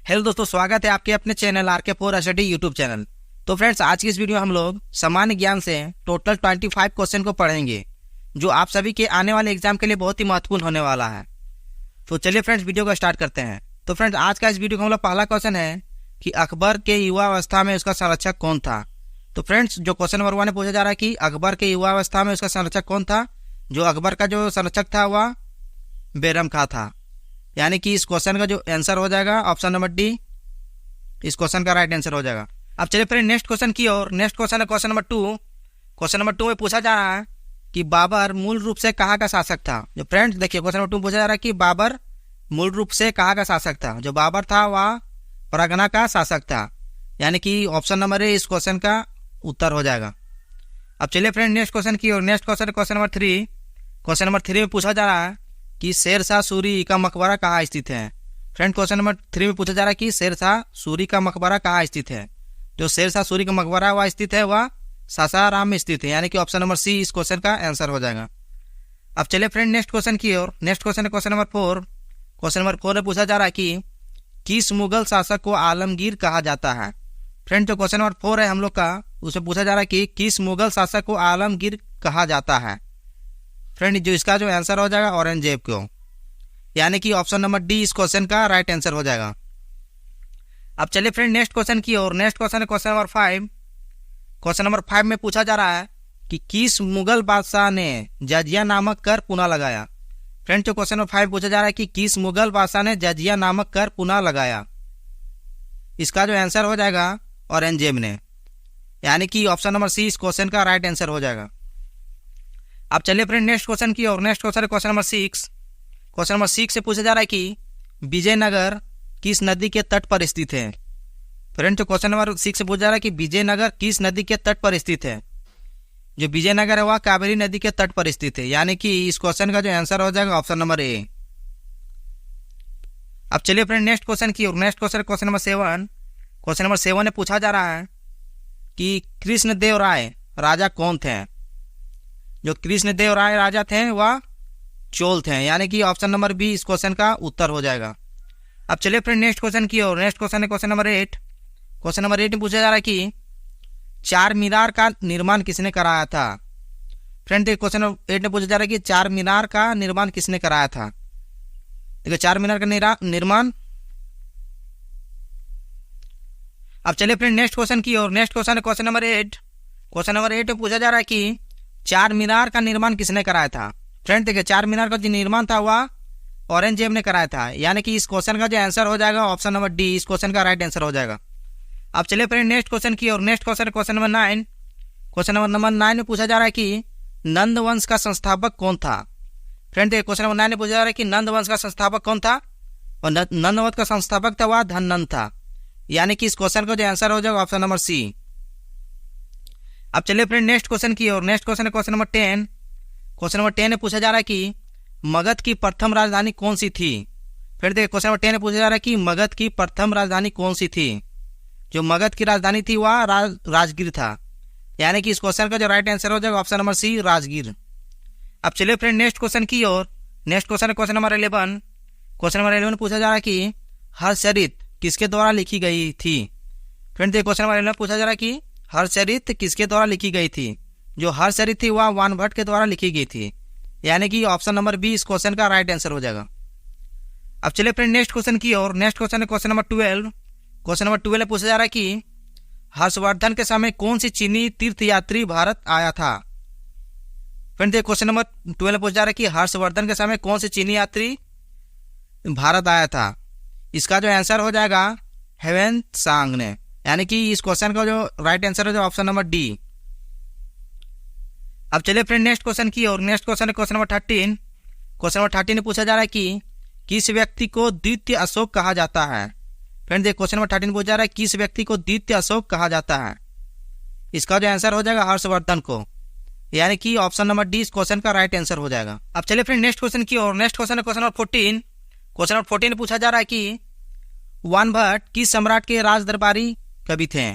Hello दोस्तों, स्वागत है आपके अपने channel RK4 study YouTube channel. तो फ्रेंड्स, आज की इस वीडियो में हम लोग सामान्य ज्ञान से टोटल 25 क्वेश्चन को पढ़ेंगे, जो आप सभी के आने वाले एग्जाम के लिए बहुत ही महत्वपूर्ण होने वाला है। तो चलिए फ्रेंड्स, वीडियो को स्टार्ट करते हैं। तो फ्रेंड्स, आज का इस वीडियो का हम लोग पहला क्वेश्चन है कि अकबर के युवा अवस्था में उसका संरक्षक कौन था। तो फ्रेंड्स, जो क्वेश्चन नंबर 1 में पूछा जा रहा है कि अकबर के युवा अवस्था में उसका संरक्षक कौन था, जो अकबर का जो संरक्षक था वह बैरम खां था। यानी कि इस क्वेश्चन का जो आंसर हो जाएगा ऑप्शन नंबर डी, इस क्वेश्चन का राइट आंसर हो जाएगा। अब चलिए फिर नेक्स्ट क्वेश्चन की ओर। नेक्स्ट क्वेश्चन है क्वेश्चन नंबर 2। क्वेश्चन नंबर 2 में पूछा जा रहा है कि बाबर मूल रूप से कहाँ का शासक था। जो फ्रेंड्स देखिए, क्वेश्चन नंबर 2 पूछा जा रहा है कि बाबर मूल रूप से कहाँ का शासक था। जो बाबर था वह परगना का शासक था। यानी कि ऑप्शन नंबर ए इस क्वेश्चन का उत्तर हो जाएगा। अब चलिए फ्रेंड नेक्स्ट क्वेश्चन की ओर। Next question question number 3। Question number 3 में पूछा जा रहा है कि शेरशाह सूरी का मकबरा कहाँ स्थित है। फ्रेंड, क्वेश्चन नंबर 3 में पूछा जा रहा है कि शेरशाह सूरी का मकबरा कहाँ स्थित है। जो शेरशाह सूरी का मकबरा वह स्थित है वह सासाराम में स्थित है। यानी कि ऑप्शन नंबर सी इस क्वेश्चन का आंसर हो जाएगा। अब चलिए फ्रेंड नेक्स्ट क्वेश्चन की ओर। नेक्स्ट क्वेश्चन है क्वेश्चन नंबर 4। क्वेश्चन नंबर 4 में पूछा जा रहा है कि किस मुगल शासक को आलमगीर कहा जाता है। फ्रेंड, जो क्वेश्चन नंबर 4 है हम लोग का, उसमें पूछा जा रहा है कि किस मुगल शासक को आलमगीर कहा जाता है। फ्रेंड, जो इसका जो आंसर हो जाएगा औरंगजेब को। यानी कि ऑप्शन नंबर डी इस क्वेश्चन का राइट आंसर हो जाएगा। अब चलिए फ्रेंड नेक्स्ट क्वेश्चन की ओर। नेक्स्ट क्वेश्चन है क्वेश्चन नंबर 5। क्वेश्चन नंबर 5 में पूछा जा रहा है कि किस मुगल बादशाह ने जजिया नामक कर पुनः लगाया। फ्रेंड, जो क्वेश्चन नंबर 5 पूछा जा रहा है कि किस मुगल बादशाह ने जजिया नामक कर पुनः लगाया। इसका जो आंसर हो जाएगा औरंगजेब ने। यानी कि ऑप्शन नंबर सी इस क्वेश्चन का राइट आंसर हो जाएगा। अब चलिए फ्रेंड नेक्स्ट क्वेश्चन की ओर। नेक्स्ट क्वेश्चन है क्वेश्चन नंबर 6। क्वेश्चन नंबर 6 से पूछा जा रहा है कि विजयनगर किस नदी के तट पर स्थित है। फ्रेंड, जो क्वेश्चन नंबर 6 से पूछा जा रहा है कि विजयनगर किस नदी के तट पर स्थित है। जो विजयनगर है वह कावेरी नदी के तट पर स्थित है। यानी कि इस क्वेश्चन का जो आंसर हो जाएगा ऑप्शन नंबर ए। अब चलिए फ्रेंड नेक्स्ट क्वेश्चन की ओर। Next question question number 7। Question number 7 में पूछा जा रहा है कि कृष्णदेव राय राजा कौन थे। जो कृष्णदेव राय राजा थे वह चोल थे। यानी कि ऑप्शन नंबर बी इस क्वेश्चन का उत्तर हो जाएगा। अब चलिए फ्रेंड नेक्स्ट क्वेश्चन की ओर। नेक्स्ट क्वेश्चन है क्वेश्चन नंबर 8। क्वेश्चन नंबर 8 में पूछा जा रहा है कि चार मीनार का निर्माण किसने कराया था। फ्रेंड, देखिए क्वेश्चन नंबर 8 में पूछा जा रहा है कि चार मीनार का निर्माण किसने कराया था। देखिए चार मीनार का निर्माण। अब चलिए फ्रेंड नेक्स्ट क्वेश्चन की ओर। नेक्स्ट क्वेश्चन है क्वेश्चन नंबर 8। क्वेश्चन नंबर 8 में पूछा जा रहा है कि चार मीनार का निर्माण किसने कराया था। फ्रेंड, देखिए चार मीनार का जो निर्माण था वह औरंगजेब ने कराया था। यानी कि इस क्वेश्चन का जो आंसर हो जाएगा ऑप्शन नंबर डी इस क्वेश्चन का राइट आंसर हो जाएगा। अब चलिए फ्रेंड नेक्स्ट क्वेश्चन की ओर। Next question question number 9। Question number 9 में पूछा जा रहा है कि नंद वंश का संस्थापक कौन था। फ्रेंड, देखिए क्वेश्चन नंबर 9 में पूछा जा रहा है कि नंद वंश का संस्थापक कौन था, और नंद वंश का संस्थापक था वह धननंद था। यानी कि इस क्वेश्चन का जो आंसर हो जाएगा ऑप्शन नंबर सी। अब चलिए फ्रेंड नेक्स्ट क्वेश्चन की ओर। नेक्स्ट क्वेश्चन है क्वेश्चन नंबर 10। क्वेश्चन नंबर 10 में पूछा जा रहा है कि मगध की प्रथम राजधानी कौन सी थी। फिर देखिए क्वेश्चन नंबर 10 में पूछा जा रहा है कि मगध की प्रथम राजधानी कौन सी थी। जो मगध की राजधानी थी वह राजगीर था। यानी कि इस क्वेश्चन का जो राइट आंसर हो जाएगा ऑप्शन नंबर सी राजगीर। अब चलिए फ्रेंड नेक्स्ट क्वेश्चन की ओर। नेक्स्ट क्वेश्चन है क्वेश्चन नंबर 11। क्वेश्चन नंबर 11 में पूछा जा रहा है कि हर्षचरित किसके द्वारा लिखी गई थी। फ्रेंड, देखिए क्वेश्चन नंबर 11 में पूछा जा रहा है कि हर्षचरित किसके द्वारा लिखी गई थी। जो हर्षचरित थी वह वानभट्ट के द्वारा लिखी गई थी। यानी कि ऑप्शन नंबर बी इस क्वेश्चन का राइट आंसर हो जाएगा। अब चलिए फ्रेंड नेक्स्ट क्वेश्चन की ओर। नेक्स्ट क्वेश्चन है क्वेश्चन नंबर 12। क्वेश्चन नंबर 12 में पूछा जा रहा है कि हर्षवर्धन के समय कौन सी चीनी तीर्थयात्री भारत आया था। फ्रेंड, देखिए क्वेश्चन नंबर 12 में पूछा जा रहा है कि हर्षवर्धन के समय कौन सी चीनी यात्री भारत आया था। इसका जो आंसर हो जाएगा हेवेन सांग ने। यानी कि इस क्वेश्चन का जो राइट आंसर हो जाएगा ऑप्शन नंबर डी। अब चलिए फ्रेंड नेक्स्ट क्वेश्चन की ओर। नेक्स्ट क्वेश्चन है क्वेश्चन नंबर 13। क्वेश्चन नंबर 13 में पूछा जा रहा है कि किस व्यक्ति को द्वितीय अशोक कहा जाता है। फ्रेंड, देखिए क्वेश्चन नंबर 13 पूछा जा रहा है किस व्यक्ति को द्वितीय अशोक कहा जाता है। इसका जो आंसर हो जाएगा हर्षवर्धन को। यानी कि ऑप्शन नंबर डी इस क्वेश्चन का राइट आंसर हो जाएगा। अब चलिए फ्रेंड नेक्स्ट क्वेश्चन की ओर। नेक्स्ट क्वेश्चन है क्वेश्चन नंबर 14। क्वेश्चन नंबर 14 में पूछा जा रहा है कि वानभट्ट किस सम्राट के राज दरबारी कवि थे।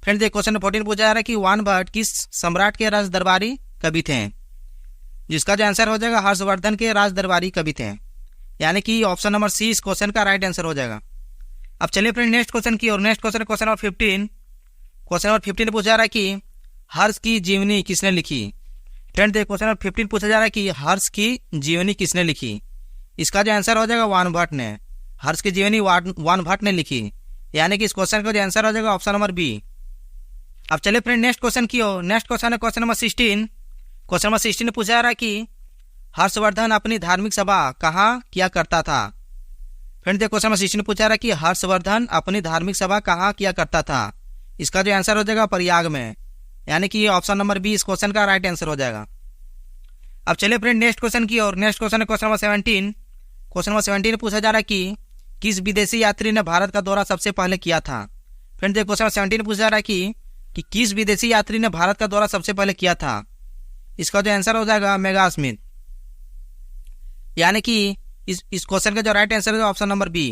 फ्रेंड, देखिए क्वेश्चन नंबर 14 पूछा जा रहा है कि वानभट्ट किस सम्राट के राज दरबारी कवि थे। जिसका जो आंसर हो जाएगा हर्षवर्धन के राज दरबारी कवि थे। यानी कि ऑप्शन नंबर सी इस क्वेश्चन का राइट आंसर हो जाएगा। अब चलिए फ्रेंड नेक्स्ट क्वेश्चन की और next question number 15। Question number 15 पूछा जा रहा है कि हर्ष की जीवनी किसने लिखी। फ्रेंड देखिए क्वेश्चन नंबर 15 पूछा जा रहा है कि हर्ष की जीवनी किसने लिखी। इसका जो आंसर हो जाएगा वान भट्ट ने। हर्ष की जीवनी वान भट्ट ने लिखी, यानी कि इस क्वेश्चन का जो आंसर हो जाएगा ऑप्शन नंबर बी। अब चलिए फ्रेंड नेक्स्ट क्वेश्चन की हो। नेक्स्ट क्वेश्चन है क्वेश्चन नंबर 16। क्वेश्चन नंबर 16 पूछा जा रहा है कि हर्षवर्धन अपनी धार्मिक सभा कहाँ किया करता था। फ्रेंड देखिए क्वेश्चन नंबर 16 पूछा जा रहा है कि हर्षवर्धन अपनी धार्मिक सभा कहाँ किया करता था। इसका जो आंसर हो जाएगा प्रयाग में, यानी कि ऑप्शन नंबर बी इस क्वेश्चन का राइट आंसर हो जाएगा। अब चलिए फ्रेंड नेक्स्ट क्वेश्चन की और नेक्स्ट क्वेश्चन है क्वेश्चन नंबर 17। क्वेश्चन नंबर 17 पूछा जा रहा है कि किस विदेशी यात्री ने भारत का दौरा सबसे पहले किया था। फ्रेंड देखिए क्वेश्चन नंबर 17 पूछा जा रहा है कि किस विदेशी यात्री ने भारत का दौरा सबसे पहले किया था। इसका जो आंसर हो जाएगा मेगा स्मिथ, यानी कि इस क्वेश्चन का जो राइट आंसर है ऑप्शन नंबर बी।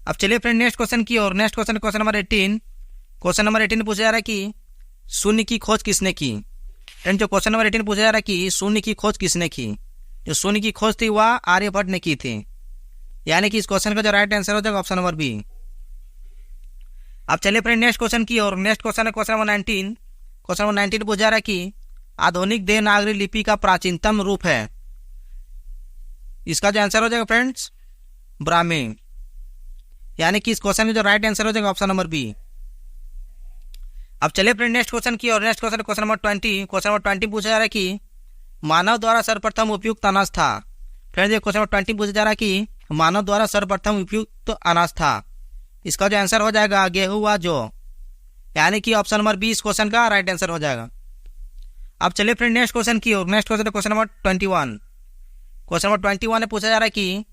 अब चलिए फ्रेंड नेक्स्ट क्वेश्चन की और next question number 18। Question number 18 पूछा जा रहा है कि शून्य की खोज किसने की। फ्रेंड जो क्वेश्चन नंबर 18 पूछा जा रहा है कि शून्य की खोज किसने की। जो शून्य की खोज थी वह आर्यभट्ट ने की थी, यानी कि इस क्वेश्चन का जो राइट आंसर हो जाएगा ऑप्शन नंबर बी। अब चलिए फ्रेंड नेक्स्ट क्वेश्चन की और नेक्स्ट क्वेश्चन है क्वेश्चन नंबर 19। क्वेश्चन नंबर 19 पूछा जा रहा है कि आधुनिक देवनागरी लिपि का प्राचीनतम रूप है। इसका जो आंसर हो जाएगा फ्रेंड्स ब्राह्मी, यानी कि इस क्वेश्चन का जो राइट आंसर हो जाएगा ऑप्शन नंबर बी। अब चलिए फ्रेंड नेक्स्ट क्वेश्चन की और next question number 20। Question number 20 पूछा जा रहा है कि मानव द्वारा सर्वप्रथम उपयुक्त अनाज था। फ्रेंड क्वेश्चन नंबर 20 पूछा जा रहा है कि मानव द्वारा सर्वप्रथम उपयुक्त अनाज था। इसका जो आंसर हो जाएगा गेहूं व जौ, यानी कि ऑप्शन नंबर बी इस क्वेश्चन का राइट आंसर हो जाएगा। अब चलिए फ्रेंड नेक्स्ट क्वेश्चन की और next question number 21। Question number 21 में पूछा जा रहा है कि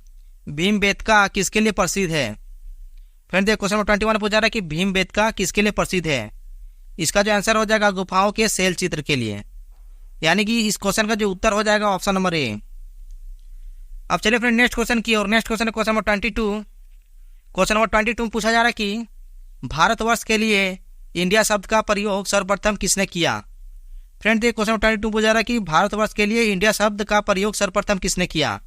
भीमबेटका किसके लिए प्रसिद्ध है। फ्रेंड क्वेश्चन नंबर 21 पूछा जा रहा है कि भीमबेटका किसके लिए प्रसिद्ध है। इसका जो आंसर हो जाएगा गुफाओं के शैल चित्र के लिए, यानी कि इस क्वेश्चन का जो उत्तर हो जाएगा ऑप्शन नंबर ए। अब चलिए फ्रेंड नेक्स्ट क्वेश्चन की और next question number 22। Question number 22 में पूछा जा रहा है कि भारतवर्ष के लिए इंडिया शब्द का प्रयोग सर्वप्रथम किसने किया। फ्रेंड क्वेश्चन नंबर 22 पूछा जा रहा है कि भारतवर्ष के लिए इंडिया शब्द का प्रयोग सर्वप्रथम किसने किया।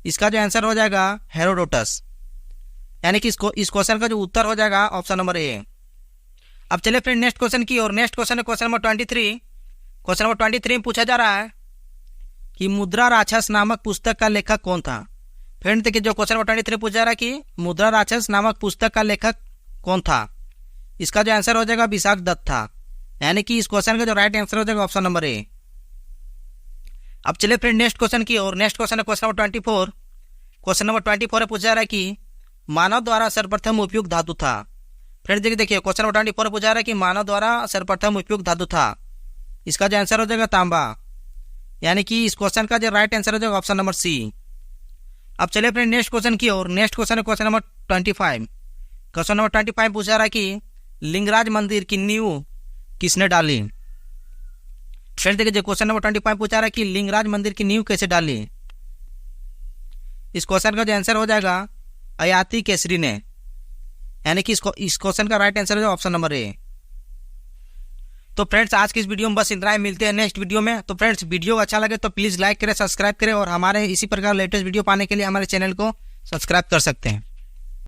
इसका जो आंसर हो जाएगा हेरोडोटस, यानी कि इस क्वेश्चन का जो उत्तर हो जाएगा ऑप्शन नंबर ए। अब चलिए फ्रेंड नेक्स्ट क्वेश्चन की और next question number 23। Question number 23 में पूछा जा रहा है कि मुद्रा राक्षस नामक पुस्तक का लेखक कौन था। फ्रेंड देखिए जो क्वेश्चन नंबर 23 पूछा जा रहा है कि मुद्रा राक्षस नामक पुस्तक का लेखक कौन था। इसका जो आंसर हो जाएगा विशाख दत्त था, यानी कि इस क्वेश्चन का जो राइट आंसर हो जाएगा ऑप्शन नंबर ए। अब चलिए फ्रेंड नेक्स्ट क्वेश्चन की और next question number 24। Question number 24 में पूछा जा रहा है कि मानव द्वारा सर्वप्रथम उपयुक्त धातु था। फ्रेंड देखिए क्वेश्चन नंबर 24 पूछा जा रहा है कि मानव द्वारा सर्वप्रथम उपयुक्त धातु था। इसका जो आंसर हो जाएगा तांबा, यानी कि इस क्वेश्चन का जो राइट आंसर हो जाएगा ऑप्शन नंबर सी। अब चलिए फ्रेंड नेक्स्ट क्वेश्चन की और next question number 25। Question number 25 पूछा जा रहा है कि लिंगराज मंदिर की नींव किसने डाली। फ्रेंड देखिए क्वेश्चन नंबर 25 पूछा रहा है कि लिंगराज मंदिर की नींव कैसे डाली। इस क्वेश्चन का जो आंसर हो जाएगा अयाती केसरी ने, यानी कि इस क्वेश्चन का राइट आंसर है ऑप्शन नंबर ए। तो फ्रेंड्स आज की इस वीडियो में बस इतना ही, मिलते हैं नेक्स्ट वीडियो में। तो फ्रेंड्स वीडियो अच्छा लगे तो प्लीज़ लाइक करें, सब्सक्राइब करें और हमारे इसी प्रकार लेटेस्ट वीडियो पाने के लिए हमारे चैनल को सब्सक्राइब कर सकते हैं।